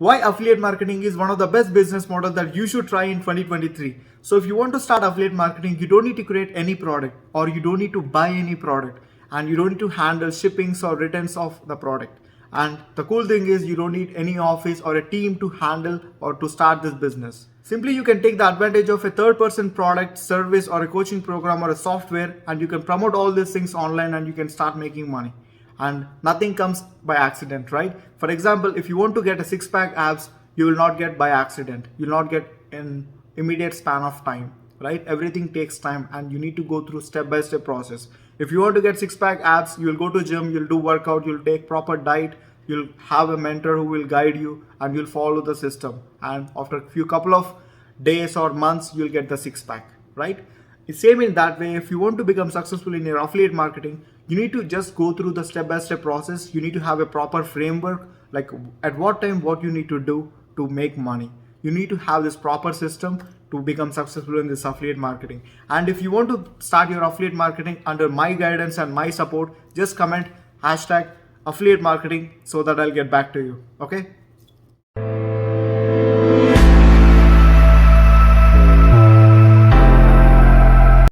why affiliate marketing is one of the best business models that you should try in 2023. So if you want to start affiliate marketing, you don't need to create any product, or you don't need to buy any product, and you don't need to handle shippings or returns of the product. And the cool thing is you don't need any office or a team to handle or to start this business. Simply you can take the advantage of a third person product, service, or a coaching program or a software, and you can promote all these things online and you can start making money. And nothing comes by accident, right? For example, if you want to get a six-pack abs, you will not get by accident. You'll not get in immediate span of time, right? Everything takes time and you need to go through step-by-step process. If you want to get six-pack abs, you'll go to gym, you'll do workout, you'll take proper diet, you'll have a mentor who will guide you, and you'll follow the system. And after a few couple of days or months, you'll get the six-pack, right? It's same in that way. If you want to become successful in your affiliate marketing, you need to just go through the step-by-step process. You need to have a proper framework, like at what time, what you need to do to make money. You need to have this proper system to become successful in this affiliate marketing. And if you want to start your affiliate marketing under my guidance and my support, just comment hashtag affiliate marketing so that I'll get back to you. Okay.